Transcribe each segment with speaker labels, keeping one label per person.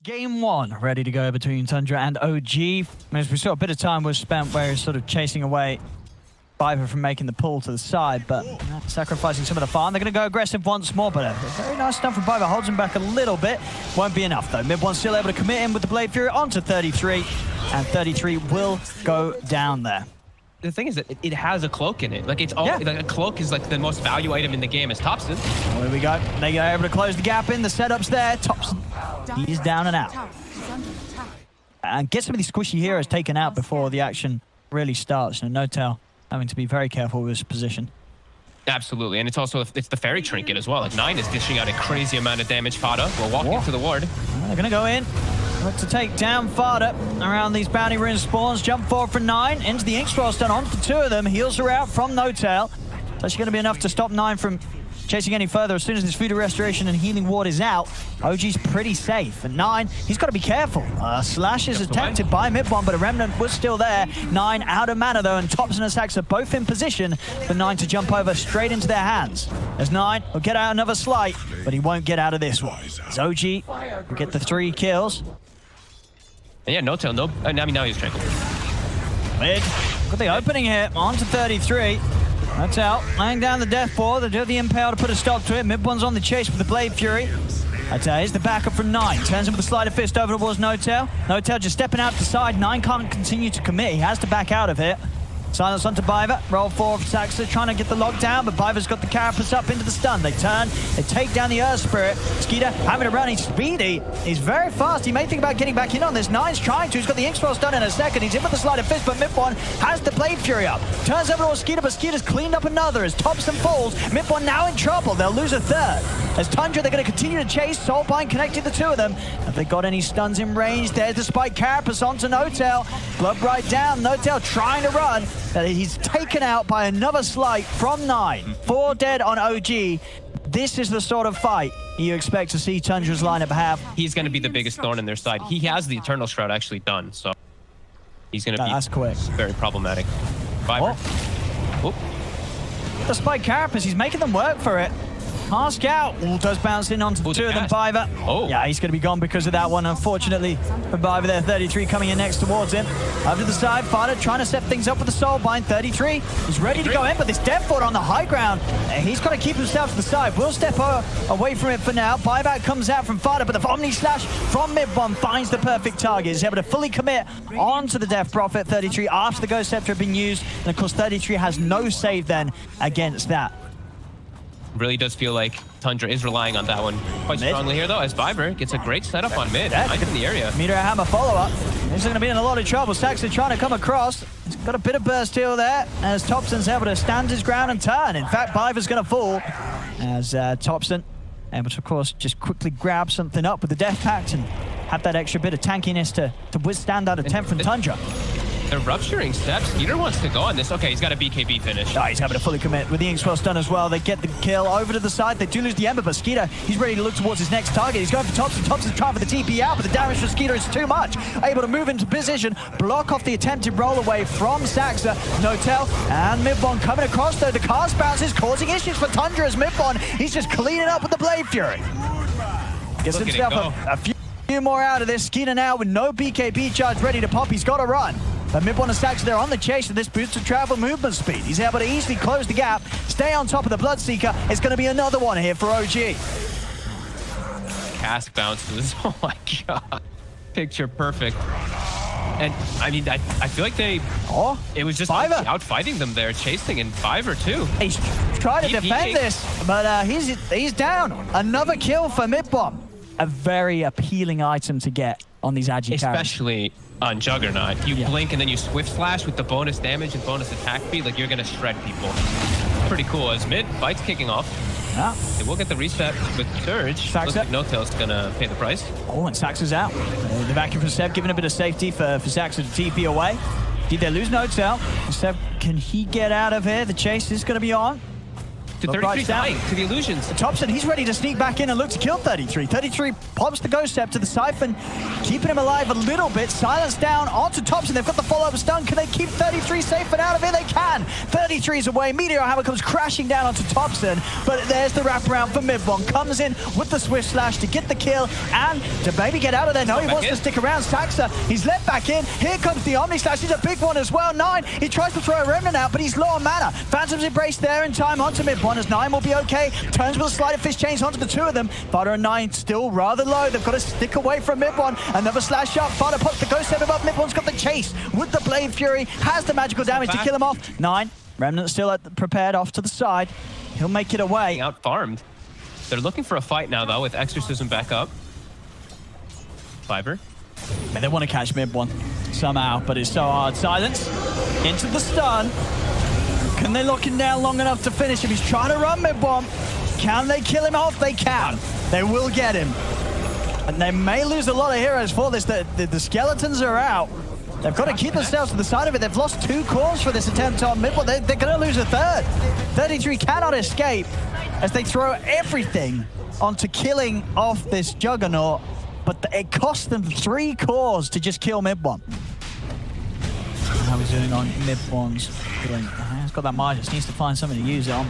Speaker 1: Game one ready to go between Tundra and OG. As we saw, a bit of time was spent where he's sort of chasing away Viper from making the pull to the side, but sacrificing some of the farm. They're going to go aggressive once more, but a very nice stuff from Viper. Holds him back a little bit. Won't be enough, though. Mid one still able to commit him with the Blade Fury onto 33, and 33 will go down there.
Speaker 2: The thing is that it has a cloak in it. Like, it's all like a cloak is like the most value item in the game as Topson.
Speaker 1: Well, there we go. They are able to close the gap in. The setup's there. Topson, he's down and out. And get some of these squishy heroes taken out before the action really starts. And NoobFromUA having to be very careful with his position.
Speaker 2: Absolutely, and it's also it's the fairy trinket as well. Like 9 is dishing out a crazy amount of damage. Fada will walk into the ward.
Speaker 1: They're gonna go in. Look to take down Fada around these bounty rune spawns. Jump forward for 9 into the ink scroll stun on for 2 of them. Heals are out from NoobFromUA. It's actually gonna be enough to stop 9 from chasing any further. As soon as this food restoration and healing ward is out, OG's pretty safe. And 9, he's got to be careful. Slash is attempted by mid one, but a remnant was still there. 9 out of mana though, and Topson and Sax are both in position for 9 to jump over straight into their hands. As 9 will get out another slight, but he won't get out of this one. As OG will get the 3 kills.
Speaker 2: And yeah, I mean, now he's trampled.
Speaker 1: Mid, got the opening here onto 33. That's out. Laying down the death ball. They do have the impale to put a stop to it. Mid one's on the chase with the Blade Fury. That's here's the backup from 9. Turns him with a sleight of fist over towards NoobFromUA. NoobFromUA just stepping out to the side. 9 can't continue to commit. He has to back out of it. Silence onto Biver. Roll 4 for Saxa, trying to get the lockdown, but Biver's got the carapace up into the stun. They turn, they take down the Earth Spirit. Skeeter having to run, he's speedy. He's very fast. He may think about getting back in on this. 9's trying to. He's got the ink scroll stun in a second. He's in with the sleight of fist, but mid one has the Blade Fury up. Turns over towards Skeeter, but Skeeter's cleaned up another as Topson falls. Mid one now in trouble. They'll lose a 3rd. As Tundra, they're going to continue to chase. Soulbind connecting the 2 of them. Have they got any stuns in range? There's the spike carapace onto NoobFromUA. Blood right down. NoobFromUA trying to run. He's taken out by another slight from 9. 4 dead on OG. This is the sort of fight you expect to see Tundra's lineup have.
Speaker 2: He's going to be the biggest thorn in their side. He has the Eternal Shroud actually done, so he's going to be very problematic. Viper.
Speaker 1: The spike carapace, he's making them work for it. Task out. Does bounce in onto the 2 of them. Biver. Yeah, he's going to be gone because of that one. Unfortunately for Biver there. 33 coming in next towards him. Over to the side. Fada trying to set things up with the Soulbind. 33 is ready to go in, but this Death Ward on the high ground. He's got to keep himself to the side. We'll step away from it for now. Buyback comes out from Fada, but the Omni Slash from mid one finds the perfect target. He's able to fully commit onto the Death Prophet. 33 after the Ghost Scepter had been used. And of course, 33 has no save then against that.
Speaker 2: Really does feel like Tundra is relying on that one quite strongly here, though, as Viper gets a great setup on mid. Right in the area.
Speaker 1: Meteor Hammer follow-up. He's going to be in a lot of trouble. Saxon trying to come across. He's got a bit of burst heal there, as Topson's able to stand his ground and turn. In fact, Viper's going to fall, as Topson able to, of course, just quickly grab something up with the Death Pact and have that extra bit of tankiness to withstand that attempt from Tundra.
Speaker 2: They're rupturing steps. Skeeter wants to go on this. Okay, he's got a BKB finish.
Speaker 1: Oh, he's having to fully commit with the ink scroll stun as well. They get the kill over to the side. They do lose the Ember, but Skeeter, he's ready to look towards his next target. He's going for Topson. Topson's trying for the TP out, but the damage for Skeeter is too much. Able to move into position, block off the attempted roll away from Saxa. NoobFromUA and Midbon coming across though. The cast bounce is causing issues for Tundra as Midbon. He's just cleaning up with the Blade Fury. Gets himself a few more out of this. Skeeter now with no BKB charge ready to pop. He's got to run. But Mid1 and Sax, they're on the chase with this boost of travel movement speed. He's able to easily close the gap, stay on top of the Bloodseeker. It's going to be another one here for OG.
Speaker 2: Cask bounces. Oh my god. Picture perfect. And I mean, I feel like it was just out fighting them there, chasing, and Viper too.
Speaker 1: He's trying to defend this, but he's down. Another kill for Midbomb. A very appealing item to get on these Agi characters.
Speaker 2: Especially on Juggernaut. You blink and then you Swift Slash with the bonus damage and bonus attack speed, like you're gonna shred people. Pretty cool. As mid fight's kicking off.
Speaker 1: Yeah.
Speaker 2: They will get the reset with Surge. Looks like NoobFromUA's gonna pay the price.
Speaker 1: Oh, and Sax is out. The vacuum from Seb giving a bit of safety for Sax to TP away. Did they lose NoobFromUA? Seb, can he get out of here? The chase is gonna be on.
Speaker 2: to 33 dying to the illusions.
Speaker 1: Thompson, he's ready to sneak back in and look to kill 33. 33 pops the Ghost Step to the Siphon, keeping him alive a little bit. Silence down onto Thompson. They've got the follow-up stun. Can they keep 33 safe and out of it? They can. 33's away. Meteor Hammer comes crashing down onto Thompson, but there's the wraparound for Mid1. Comes in with the Swift Slash to get the kill and to maybe get out of there. No, he wants to stick around. Saxa, he's let back in. Here comes the Omni Slash. He's a big one as well. 9, he tries to throw a Remnant out, but he's low on mana. Phantom's Embrace there in time onto Mid1 as 9 will be okay. Turns with a Sleight of Fist chains onto the two of them. Fada and 9 still rather low. They've got to stick away from Mid1. Another slash up. Fada pops the Ghost Step above. Mid1's got the chase with the Blade Fury. Has the magical damage to kill him off. 9, Remnant still prepared off to the side. He'll make it away.
Speaker 2: Out farmed. They're looking for a fight now though with Exorcism back up. Fiber.
Speaker 1: And they want to catch Mid1 somehow, but it's so hard. Silence into the stun. Can they lock him down long enough to finish him? He's trying to run Mid1. Can they kill him off? They can. They will get him. And they may lose a lot of heroes for this. The skeletons are out. They've got to keep themselves to the side of it. They've lost 2 cores for this attempt on Mid1. They're going to lose a third. 33 cannot escape as they throw everything onto killing off this Juggernaut. But it cost them 3 cores to just kill Mid1. How are we doing on Mid1's? He's got that Midas, needs to find something to use it on.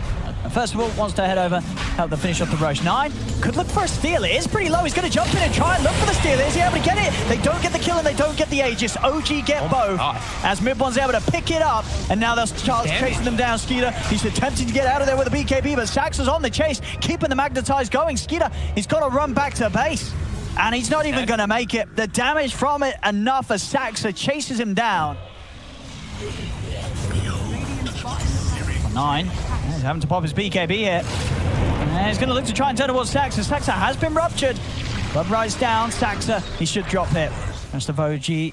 Speaker 1: First of all, wants to head over, help them finish off the Roche. 9 could look for a steal. It is pretty low. He's going to jump in and try and look for the steal. Is he able to get it? They don't get the kill and they don't get the Aegis. OG get both as Mid1's able to pick it up. And now there's Charles chasing them down. Skeeter, he's attempting to get out of there with a BKB, but Saxa's on the chase, keeping the Magnetize going. Skeeter, he's got to run back to base. And he's not even going to make it. The damage from it enough as Saxa chases him down. 9, he's having to pop his BKB here. And he's going to look to try and turn towards Saxa. Saxa has been ruptured. Blood rise down. Saxa, he should drop it. Rest of OG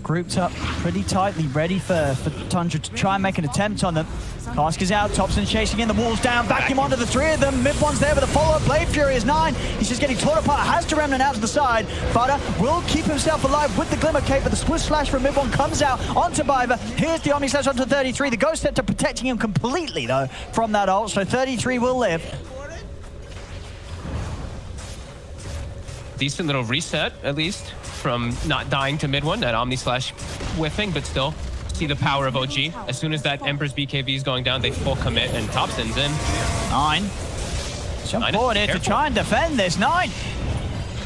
Speaker 1: grouped up pretty tightly, ready for Tundra to try and make an attempt on them. Cask is out, Thompson chasing in, the walls down, vacuum onto the 3 of them. Mid1's there with a follow-up. Blade Fury is 9. He's just getting torn apart, has to Remnant out to the side. Fada will keep himself alive with the Glimmer Cape, but the Swift Slash from Mid1 comes out onto Biver. Here's the Omni Slash onto 33. The Ghost Scepter protecting him completely, though, from that ult, so 33 will live.
Speaker 2: Decent little reset, at least, from not dying to Mid1, that Omni Slash whiffing, but still see the power of OG. As soon as that Emperor's BKB is going down, they full commit, and Thompson's in.
Speaker 1: 9. Jump forward here to try and defend this. 9.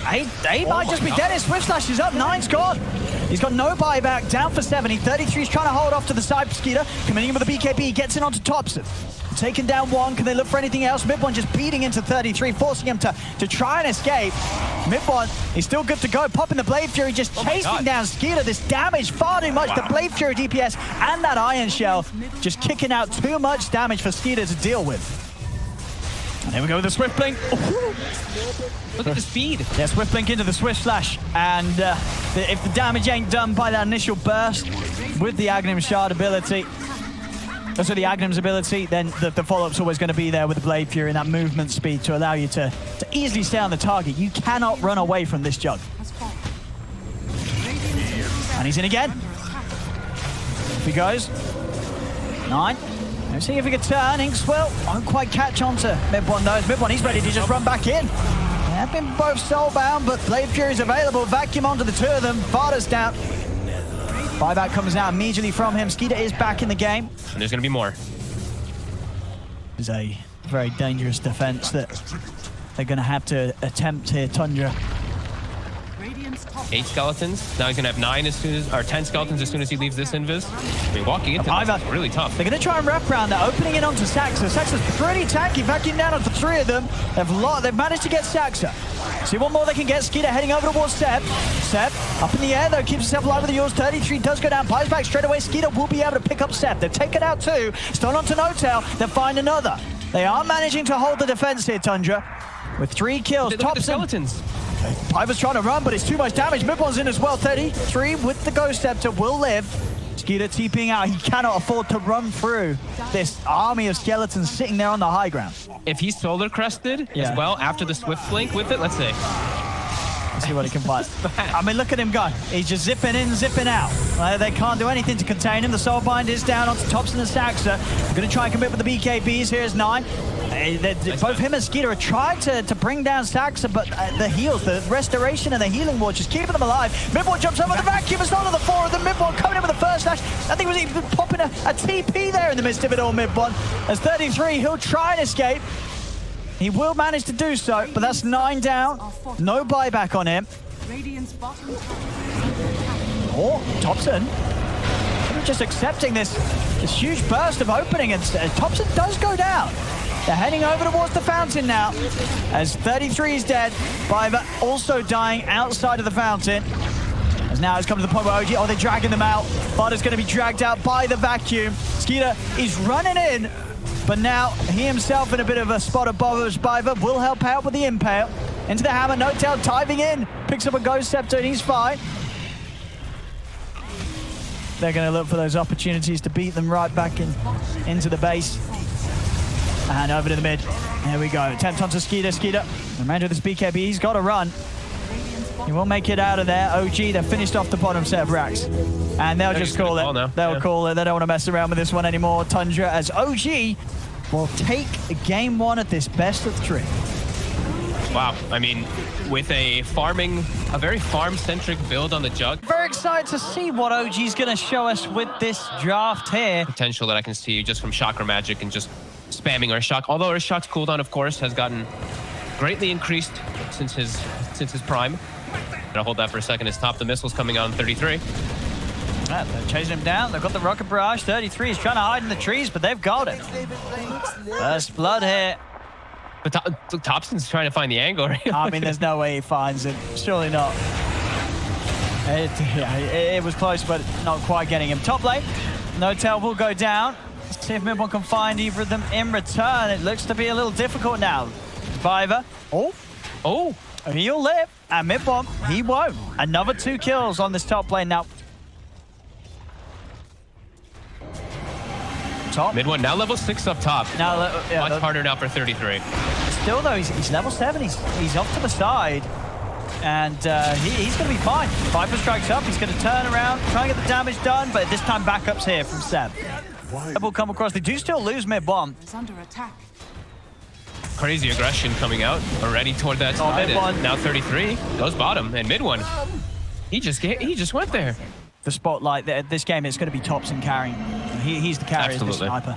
Speaker 1: 8 might just be dead. His Swift Slash is up. 9's gone. He's got no buyback. Down for 70. 33's trying to hold off to the side. Skeeter coming in with the BKB. He gets in onto Thompson. Taking down 1. Can they look for anything else? Mid1 just beating into 33, forcing him to try and escape. Mid1 is still good to go. Popping the Blade Fury, just chasing down Skeeter. This damage far too much. The Blade Fury DPS and that Iron Shell just kicking out too much damage for Skeeter to deal with. And here we go with the Swift Blink.
Speaker 2: Look at the speed.
Speaker 1: Yeah, Swift Blink into the Swift Slash. And if the damage ain't done by that initial burst with the Aghanim Shard ability, so the Aghanim's ability, then the follow-up's always going to be there with the Blade Fury and that movement speed to allow you to easily stay on the target. You cannot run away from this Jug. And he's in again. Off he goes. 9. Let's see if he can turn. Inkswell won't quite catch on to Mid1 though. Mid1, he's ready to just run back in. They have been both soulbound, but Blade Fury's available. Vacuum onto the 2 of them. Vada's down. Buyback comes out immediately from him. Skeeter is back in the game.
Speaker 2: And there's going to be more.
Speaker 1: It's a very dangerous defense that they're going to have to attempt here, Tundra.
Speaker 2: 8 skeletons. Now he's going to have 9 as soon as, or 10 skeletons as soon as he leaves this invis. I mean, walking into this is really tough.
Speaker 1: They're going to try and wrap around that, opening it onto Saxa. Saxa's pretty tanky, vacuum down onto 3 of them. They've managed to get Saxa. See what more they can get. Skeeter heading over towards Sep. Sep up in the air though, keeps himself alive with the yours. 33 does go down, pies back straight away. Skeeter will be able to pick up Sep. They've taken out 2. Stone onto No-Tail. They'll find another. They are managing to hold the defense here, Tundra. With 3 kills.
Speaker 2: Look at the skeletons.
Speaker 1: Piper's trying to run, but it's too much damage. Mid1's in as well. 33 with the Ghost Scepter will live. Skeeter TPing out. He cannot afford to run through this army of skeletons sitting there on the high ground.
Speaker 2: If he's solar crested as well after the Swift Blink with it, let's see.
Speaker 1: See what he can find. I mean, look at him go. He's just zipping in, zipping out. They can't do anything to contain him. The Soulbind is down onto Thompson and Saxa. They're going to try and commit with the BKBs. Here's 9. Both him and Skeeter are trying to bring down Saxa, but the heals, the restoration and the healing ward just keeping them alive. Midward jumps over the vacuum. It's not on the 4 of them. Midward coming in with the first dash. I think he was even popping a TP there in the midst of it all, Midward. As 33, he'll try and escape. He will manage to do so, but that's 9 down. No buyback on him. Oh, Thompson. Just accepting this huge burst of opening, and Thompson does go down. They're heading over towards the fountain now, as 33 is dead. Biver also dying outside of the fountain. As now it's come to the point where OG, they're dragging them out. Barter's going to be dragged out by the vacuum. Skeeter is running in, but now he himself in a bit of a spot above us. Biver will help out with the impale. Into the hammer, No-Tail diving in. Picks up a Ghost Scepter and he's fine. They're going to look for those opportunities to beat them right back into the base. And over to the mid. There we go. Attempt onto Skeeter. Skeeter, remember this BKB, he's got to run. He won't make it out of there. OG, they're finished off the bottom set of racks. And they'll just call it. They'll call it. They don't want to mess around with this one anymore. Tundra, as OG will take game 1 at this best of 3.
Speaker 2: Wow, I mean, with a very farm-centric build on the Jug.
Speaker 1: Very excited to see what OG's going to show us with this draft here.
Speaker 2: Potential that I can see just from Chakra Magic and just spamming our shock. Although our shock's cooldown, of course, has gotten greatly increased since his prime. Gonna hold that for a second. His top, the missiles coming out on 33.
Speaker 1: Yeah, they're chasing him down. They've got the rocket barrage. 33 is trying to hide in the trees, but they've got it. First blood here.
Speaker 2: But Thompson's trying to find the angle, right?
Speaker 1: I mean, there's no way he finds it. Surely not. It was close, but not quite getting him. Top lane, No-Tail will go down. Let's see if Midwon can find either of them in return. It looks to be a little difficult now. Biver. Oh, he'll live. And Midwon, he won't. Another 2 kills on this top lane now. Top.
Speaker 2: Mid-1 now level 6 up top.
Speaker 1: Now,
Speaker 2: much harder now for 33.
Speaker 1: Still though, he's level 7. He's off to the side. And he's going to be fine. Viper strikes up. He's going to turn around, try and get the damage done. But this time backups here from Seb. Seb will come across. They do still lose mid-1.
Speaker 3: It's under attack.
Speaker 2: Crazy aggression coming out already toward that side. Now 33 goes bottom, and mid-1. He just went there.
Speaker 1: The spotlight this game is going to be Thompson carrying. He's the carrier, the sniper.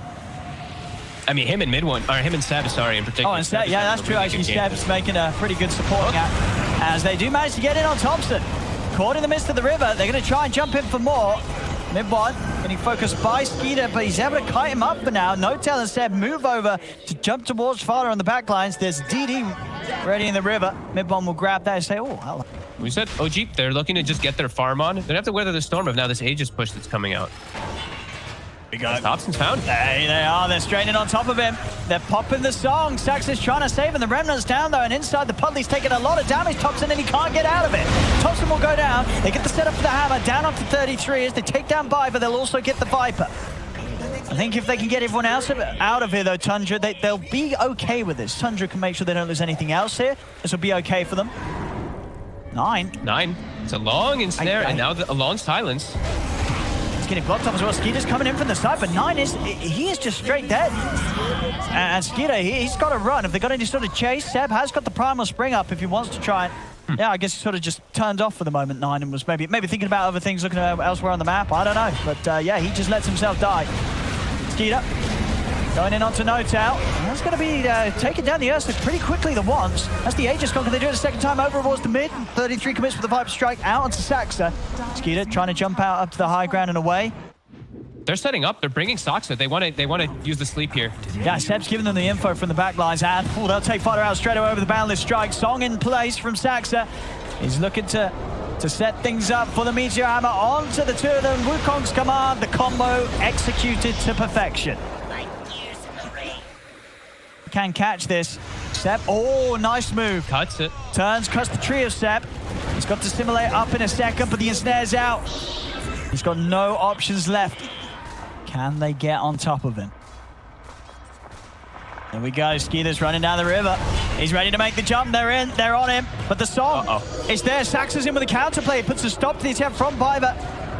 Speaker 2: I mean, him and mid-1, or him and Seb, sorry, in particular.
Speaker 1: Oh, and Seb, yeah, that's true. Actually, Seb's making a pretty good supporting act as they do manage to get in on Thompson. Caught in the midst of the river. They're going to try and jump in for more. Mid-1 getting focused by Skeeter, but he's able to kite him up for now. No-Tail and Seb move over to jump towards Father on the back lines. There's DD ready in the river. Mid-1 will grab that and say, oh, hello.
Speaker 2: We said OG, they're looking to just get their farm on. They don't have to weather the storm of now this Aegis push that's coming out.
Speaker 1: We got
Speaker 2: Thompson's found.
Speaker 1: There they are. They're straining on top of him. They're popping the song. Sax is trying to save him. The Remnant's down, though, and inside the Pudley's taking a lot of damage. Thompson, and he can't get out of it. Thompson will go down. They get the setup for the hammer. Down up to 33 as they take down Viper. They'll also get the Viper. I think if they can get everyone else out of here, though, Tundra, they'll be okay with this. Tundra can make sure they don't lose anything else here. This will be okay for them. 9.
Speaker 2: It's a long ensnare, and now a long silence.
Speaker 1: He's getting blocked off as well. Skeeter's coming in from the side, but 9 he is just straight dead. And Skeeter, he's got to run. If they've got any sort of chase, Seb has got the primal spring up if he wants to try it. Yeah, I guess he sort of just turned off for the moment, 9, and was maybe thinking about other things, looking elsewhere on the map. I don't know, but yeah, he just lets himself die. Skeeter going in onto No-Tail. That's going to be taking down the Ursa pretty quickly the once. That's the Aegis Conquer. They do it a second time over towards the mid. 33 commits with the Viper Strike out onto Saxa. Skeeter trying to jump out up to the high ground and away.
Speaker 2: They're setting up. They're bringing Saxa. They want to use the sleep here.
Speaker 1: Yeah, Seb's giving them the info from the back lines, and they'll take Fighter out straight away over the Boundless Strike. Song in place from Saxa. He's looking to set things up for the Meteor Hammer onto the 2 of them. Wukong's command, the combo executed to perfection. Can catch this. Seb, oh, nice move.
Speaker 2: Cuts it.
Speaker 1: Cuts the tree of Seb. He's got to simulate up in a second, but the ensnare's out. He's got no options left. Can they get on top of him? There we go. Skeeter's running down the river. He's ready to make the jump. They're in. They're on him. But the song is there. Saxa's in with a counterplay. It puts a stop to the attempt from Viper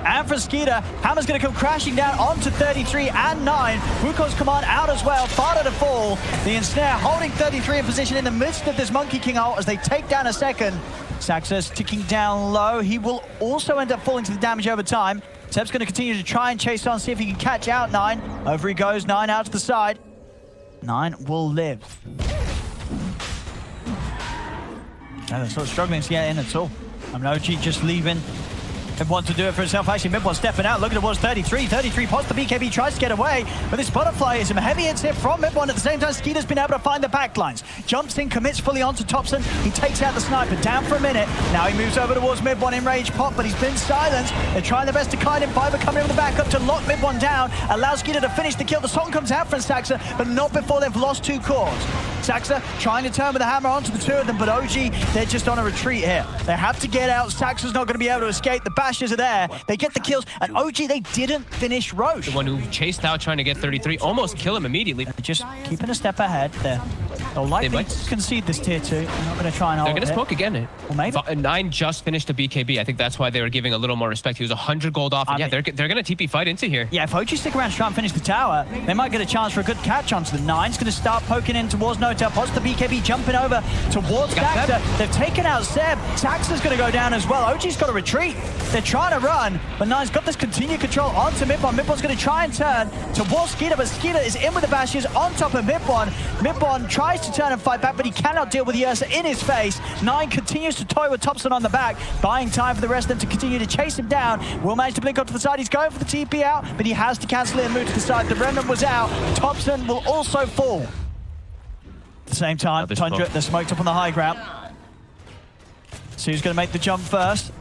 Speaker 1: and from Skeeter. Hammer's going to come crashing down onto 33 and 9. Wukong's command out as well. Farther to fall. The ensnare holding 33 in position in the midst of this Monkey King ult as they take down a second. Saxa's ticking down low. He will also end up falling to the damage over time. Seb's going to continue to try and chase on, see if he can catch out 9. Over he goes. 9 out to the side. 9 will live. They're sort of struggling to get in at all. I mean, OG just leaving. Mid wants to do it for himself. Actually, Mid one's stepping out. Look at it, was 33. 33 pots the BKB, tries to get away. But this butterfly is some heavy hits here from Mid one. At the same time, Skeeter's been able to find the backlines. Jumps in, commits fully onto Thompson. He takes out the sniper, down for a minute. Now he moves over towards Mid one in range pop, but he's been silenced. They're trying their best to kite him. Viper coming in with the backup to lock Mid one down. Allows Skeeter to finish the kill. The song comes out from Saxa, but not before they've lost 2 cores. Saxa trying to turn with the hammer onto the 2 of them, but OG, they're just on a retreat here. They have to get out. Saxa's not going to be able to escape. The bashes are there. They get the kills, and OG, they didn't finish Roche.
Speaker 2: The one who chased out trying to get 33, almost kill him immediately.
Speaker 1: They're just keeping a step ahead there. They'll likely concede this tier 2. They're not going to try and hold it.
Speaker 2: They're going to smoke again.
Speaker 1: Well, maybe.
Speaker 2: 9 just finished a BKB. I think that's why they were giving a little more respect. He was 100 gold off. And yeah, they're going to TP fight into here.
Speaker 1: Yeah, if OG stick around to try and finish the tower, they might get a chance for a good catch onto the 9's going to start poking in towards Notel. Pots the BKB jumping over towards Saxa. They've taken out Seb. Saxa's going to go down as well. OG's got to retreat. They're trying to run, but 9's got this continued control onto Mid one. Mid one's going to try and turn towards Skeeter, but Skeeter is in with the bashes on top of Mid one. Mid one tries to turn and fight back, but he cannot deal with the Ursa in his face. 9 continues to toy with Thompson on the back, buying time for the rest of them to continue to chase him down. Will manage to blink up to the side. He's going for the TP out, but he has to cancel it and move to the side. The Remnant was out. Thompson will also fall. At the same time, Tundra, they're smoked up on the high ground. So who's going to make the jump first?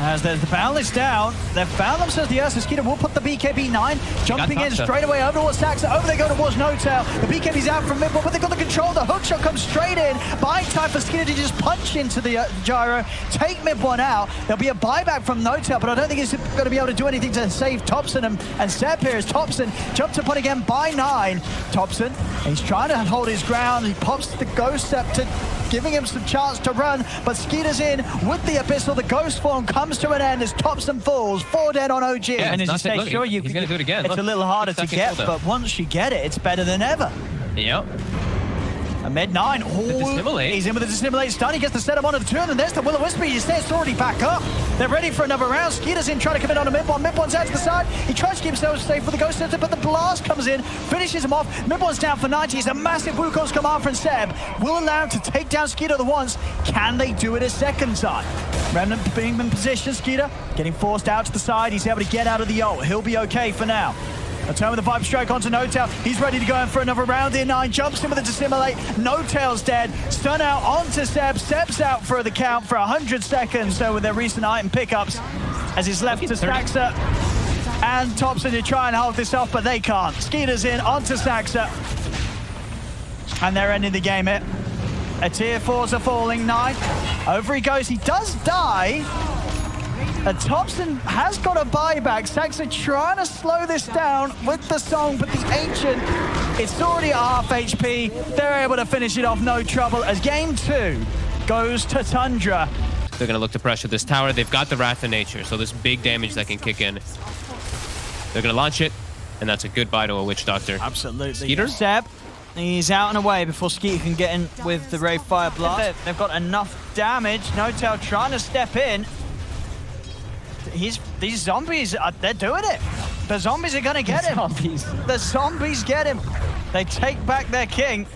Speaker 1: As the Boundless down, they've found themselves the Ursa. Skeeter will put the BKB 9, jumping in straight away over towards Saxa. Over they go towards Notel. The BKB's out from mid, but they've got the control. The hook shot comes straight in. Buying time for Skeeter to just punch into the gyro, take mid one out. There'll be a buyback from Notel, but I don't think he's going to be able to do anything to save Thompson and Seb here as Thompson jumps upon again by 9. Thompson, he's trying to hold his ground. He pops the Ghost Scepter, giving him some chance to run, but Skeeter's in with the Abyssal. The Ghost form comes to an end as Thompson falls. 4 dead on OG.
Speaker 2: Yeah,
Speaker 1: and as you say,
Speaker 2: look,
Speaker 1: sure,
Speaker 2: he's going to do it again.
Speaker 1: It's a little harder to get, but once you get it, it's better than ever.
Speaker 2: Yep.
Speaker 1: A mid 9. Oh, he's in with the Dissimulate stun. He gets the setup onto the 2, and then there's the Will-O-Wisp. He stays already back up. They're ready for another round. Skeeter's in trying to come in on a mid one. Mid one's out to the side. He tries to keep himself safe with the Ghost Center, but the blast comes in, finishes him off. Mid one's down for 90. It's a massive Wukong's command from Seb. Will allow him to take down Skeeter the once. Can they do it a second time? Remnant being in position. Skeeter getting forced out to the side. He's able to get out of the ult. He'll be okay for now. A turn with the Vibe Strike onto Notel. He's ready to go in for another round in 9. Jumps in with a Dissimulate. Notel's dead. Stun out onto Seb. Seb's out for the count for 100 seconds. So with their recent item pickups, as it's left to Saxa and Thompson to try and hold this off, but they can't. Skeeter's in onto Saxa. And they're ending the game here. A tier 4's are falling. 9. Over he goes. He does die. Thompson has got a buyback. Saxa trying to slow this down with the song, but the Ancient, it's already at half HP. They're able to finish it off no trouble as game 2 goes to Tundra.
Speaker 2: They're going to look to pressure this tower. They've got the Wrath of Nature, so this big damage that can kick in. They're going to launch it, and that's a good buy to a Witch Doctor.
Speaker 1: Absolutely.
Speaker 2: Skeeter?
Speaker 1: Seb, he's out and away before Skeeter can get in with the Ray Fire Blast. They've got enough damage. Notel trying to step in. These zombies, they're doing it. The zombies are going to get him. The zombies get him. They take back their king.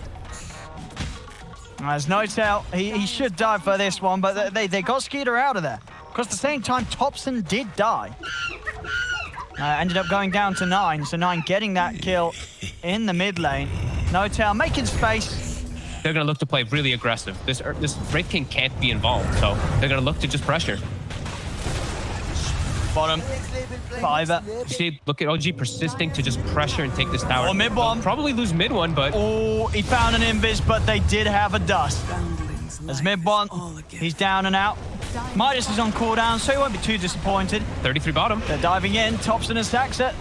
Speaker 1: There's Notel. He should die for this one, but they got Skeeter out of there. Because at the same time, Thompson did die. Ended up going down to 9, so 9 getting that kill in the mid lane. Notel making space.
Speaker 2: They're going to look to play really aggressive. This Wraith King can't be involved, so they're going to look to just pressure.
Speaker 1: Bottom. Fiver.
Speaker 2: You see, look at OG persisting to just pressure and take this tower.
Speaker 1: Oh, mid one.
Speaker 2: They'll probably lose mid one, but...
Speaker 1: Oh, he found an invis, but they did have a dust. As mid one, he's down and out. Midas is on cooldown, so he won't be too disappointed.
Speaker 2: 33 bottom.
Speaker 1: They're diving in. Thompson and Saxa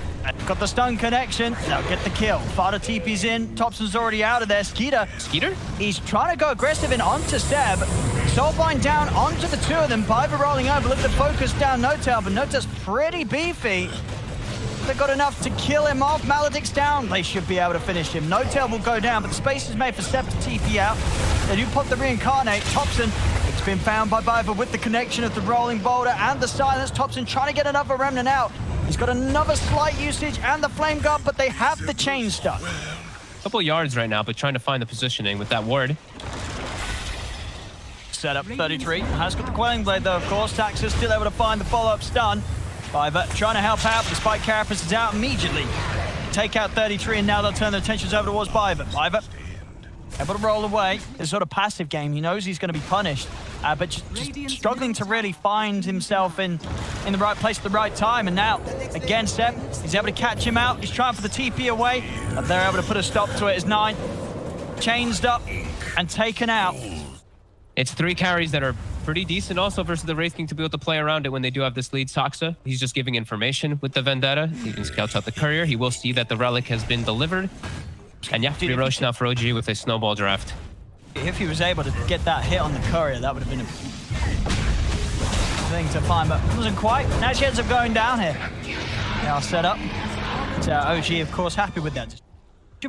Speaker 1: got the stun connection. They'll get the kill. Fada TP's in. Thompson's already out of there. Skeeter, he's trying to go aggressive in onto Seb. Soulbind down onto the two of them. Biver rolling over. Look at the focus down Notail, but Notail's pretty beefy. They've got enough to kill him off. Maledict's down. They should be able to finish him. Notail will go down, but the space is made for Seb to TP out. They do pop the reincarnate. Thompson, it's been found by Biver with the connection of the rolling boulder and the silence. Thompson trying to get another remnant out. He's got another slight usage and the flame guard, but they have the chain stuck.
Speaker 2: Couple yards right now, but trying to find the positioning with that ward.
Speaker 1: Set up 33. Has got the Quelling Blade though, of course. Taxa's still able to find the follow-up stun. Biver trying to help out, but the Spike Carapace is out immediately. Take out 33, and now they'll turn their attentions over towards Biver. Biver able to roll away. It's sort of passive game. He knows he's going to be punished, but just struggling to really find himself in the right place at the right time. And now, again, Seb, he's able to catch him out. He's trying for the TP away, but they're able to put a stop to it as 9 changed up and taken out.
Speaker 2: It's 3 carries that are pretty decent also versus the Wraith King to be able to play around it when they do have this lead. Saxa, he's just giving information with the Vendetta. He can scout out the courier. He will see that the relic has been delivered. And yeah, free Roche now for OG with a snowball draft.
Speaker 1: If he was able to get that hit on the courier, that would have been a thing to find, but it wasn't quite. Now she ends up going down here. They are set up. So OG, of course, happy with that. Do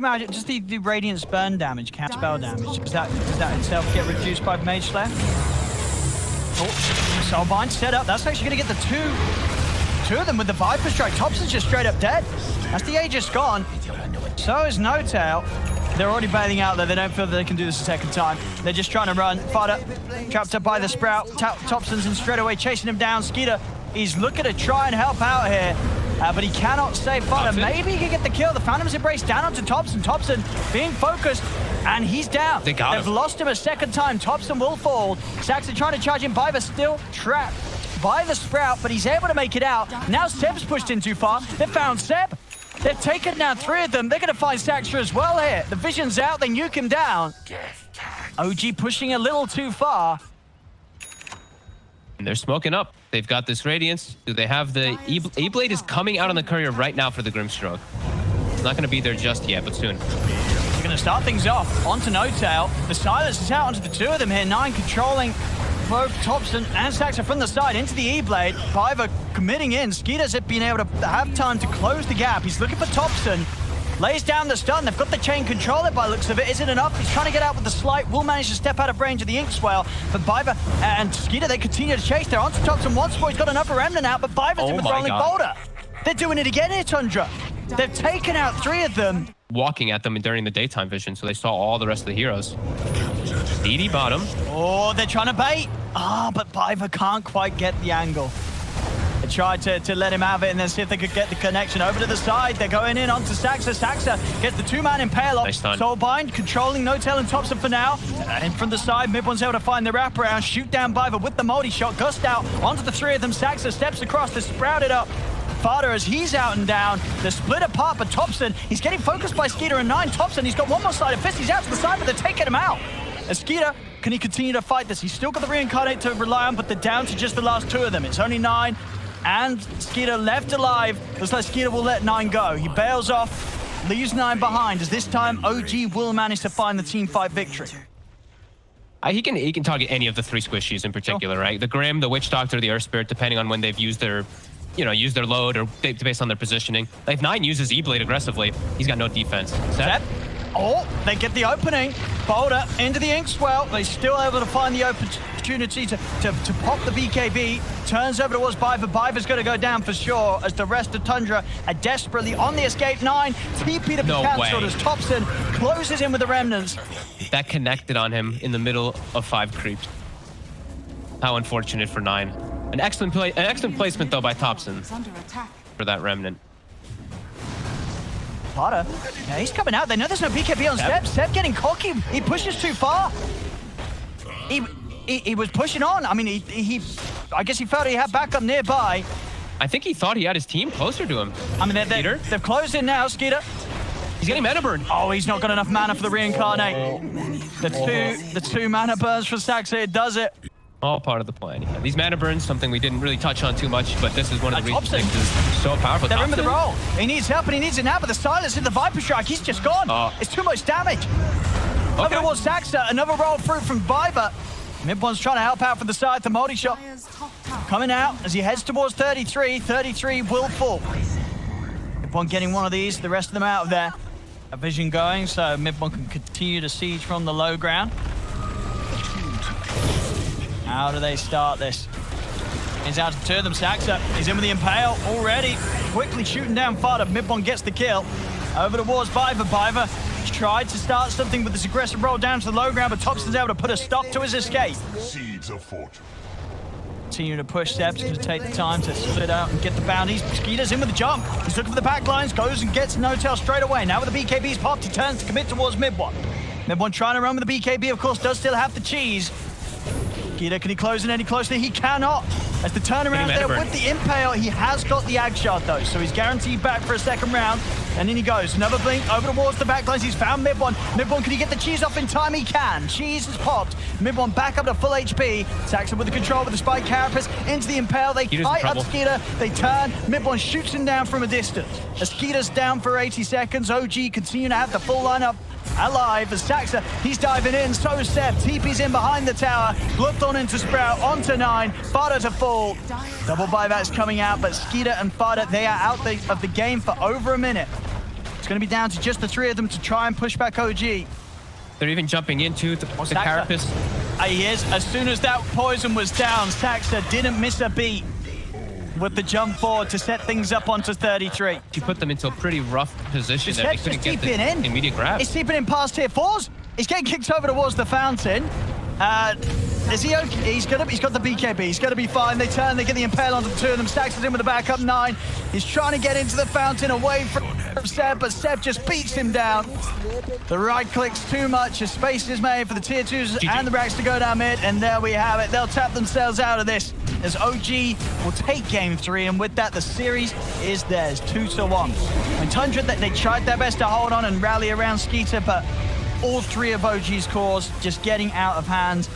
Speaker 1: you imagine just the Radiant burn damage, cat spell damage? Does that itself get reduced by Mage Slayer? Oh, Soulbind set up. That's actually going to get the two of them with the Viper Strike. Thompson's just straight up dead. That's the Aegis gone. So is Notail. They're already bailing out there. They don't feel that they can do this a second time. They're just trying to run. Fada trapped up by the Sprout. Thompson's in straight away, chasing him down. Skeeter, he's looking to try and help out here. But he cannot save Fada. Maybe he can get the kill. The Phantom's Embrace down onto Thompson. Thompson being focused, and he's down. They've lost him a second time. Thompson will fall. Saxon trying to charge him. Biver still trapped by the Sprout, but he's able to make it out. Now Seb's pushed in too far. They've found Seb. They've taken down 3 of them. They're going to find Saxa as well here. The vision's out. They nuke him down. OG pushing a little too far.
Speaker 2: And they're smoking up. They've got this Radiance. Do they have the E-Blade is coming out on the courier right now for the Grimstroke. It's not going to be there just yet, but soon.
Speaker 1: They're going to start things off. Onto Notail. The silence is out onto the 2 of them here. 9 controlling both Thompson and Saxa from the side into the E-Blade. Biver committing in. Skeeter's been able to have time to close the gap. He's looking for Thompson. Lays down the stun. They've got the chain controller by looks of it. Is it enough? He's trying to get out with the slight. Will manage to step out of range of the Ink Swell. But Biver and Skeeter, they continue to chase. They're onto Thompson once more. He's got another remnant out, but Biver's in with rolling boulder. They're doing it again here, Tundra. They've taken out 3 of them.
Speaker 2: Walking at them during the daytime vision, so they saw all the rest of the heroes. DD bottom.
Speaker 1: Oh, they're trying to bait. But Biver can't quite get the angle. They tried to let him have it and then see if they could get the connection over to the side. They're going in onto Saxa. Saxa gets the 2-man impale off.
Speaker 2: Nice stun.
Speaker 1: Soulbind controlling Notail and Thompson for now. And from the side, Mid-One's able to find the wraparound. Shoot down Biver with the multi shot. Gust out onto the 3 of them. Saxa steps across. They're sprouted up. Fada as he's out and down. They're split apart, but Thompson, he's getting focused by Skeeter and 9. Thompson, he's got one more side of fist. He's out to the side, but they're taking him out. And Skeeter, can he continue to fight this? He's still got the reincarnate to rely on, but they're down to just the last 2 of them. It's only 9. And Skeeter left alive. Looks like Skeeter will let 9 go. He bails off, leaves 9 behind, as this time OG will manage to find the team fight victory.
Speaker 2: He can target any of the 3 squishies in particular, right? The Grim, the Witch Doctor, the Earth Spirit, depending on when they've used their, use their load or based on their positioning. Like 9 uses E-Blade aggressively. He's got no defense. Seb?
Speaker 1: Oh, they get the opening. Boulder into the Ink Swell. They're still able to find the opportunity to pop the BKB. Turns over towards Biver. Biver's going to go down for sure as the rest of Tundra are desperately on the escape. 9. TP to be cancelled as Thompson closes in with the remnants.
Speaker 2: That connected on him in the middle of 5 creeps. How unfortunate for 9. An excellent placement though by Thompson for that remnant.
Speaker 1: Potter, yeah, he's coming out. They know there's no BKB on Seb. Seb getting cocky. He pushes too far. He was pushing on. I mean, I guess he felt he had backup nearby.
Speaker 2: I think he thought he had his team closer to him.
Speaker 1: I mean, they've closed in now, Skeeter.
Speaker 2: He's getting mana burn.
Speaker 1: Oh, he's not got enough mana for the reincarnate. The two mana burns for Saxa, it does it.
Speaker 2: All part of the plan. Yeah. These mana burns, something we didn't really touch on too much, but this is one of the reasons this is so powerful.
Speaker 1: They're in with the roll. He needs help, and he needs it now, but the silence in the Viper Strike, he's just gone. It's too much damage. Over towards Saxa, another roll through from Viper. Mid-one's trying to help out from the side. The multi-shot coming out as he heads towards 33. 33 will fall. Mid-one getting one of these, the rest of them out of there. A vision going, so Mid-one can continue to siege from the low ground. How do they start this? He's out to two of them. Saxa, he's in with the Impale already. Quickly shooting down Fada. Mid-one gets the kill. Over towards Viper. Viper tried to start something with this aggressive roll down to the low ground, but Thompson's able to put a stop to his escape.
Speaker 3: Seeds of fortune.
Speaker 1: Continue to push Steps to take the time to split out and get the bounties. Skeeter's in with the jump. He's looking for the back lines, goes and gets No-Tail straight away. Now with the BKB's popped, he turns to commit towards Mid-one. Mid-one trying to run with the BKB, of course, does still have the cheese. Skeeter, can he close in any closer? He cannot. As the turnaround there with the Impale, he has got the Ag Shot though, so he's guaranteed back for a second round. And in he goes. Another blink over towards the backlines. He's found Mid-one. Mid-one, can he get the cheese off in time? He can. Cheese is popped. Mid-one back up to full HP. Saxon with the control with the Spike Carapace into the Impale. They fight up Skeeter. They turn. Mid-one shoots him down from a distance. As Skeeter's down for 80 seconds. OG continue to have the full lineup alive as Saxa, he's diving in, so is Seb. TP's in behind the tower, Bloodthorn into Sprout, onto 9, Fada to fall. Double buybacks coming out, but Skeeter and Fada, they are out of the game for over a minute. It's going to be down to just the three of them to try and push back OG.
Speaker 2: They're even jumping into the Carapace.
Speaker 1: He is. As soon as that poison was down, Saxa didn't miss a beat with the jump forward to set things up onto 33.
Speaker 2: She put them into a pretty rough position there. They couldn't get the immediate grab.
Speaker 1: He's keeping in past tier 4s. He's getting kicked over towards the fountain. Is he okay? He's got the BKB. He's going to be fine. They turn, they get the Impale onto the two of them. Stacks is in with the backup 9. He's trying to get into the fountain away from Seb, but Seb just beats him down. The right clicks too much. A space is made for the tier 2s and the racks to go down mid, and there we have it. They'll tap themselves out of this as OG will take game 3, and with that, the series is theirs, 2-1. And TUNDRA, they tried their best to hold on and rally around Skeeter, but all three of OG's cores just getting out of hand.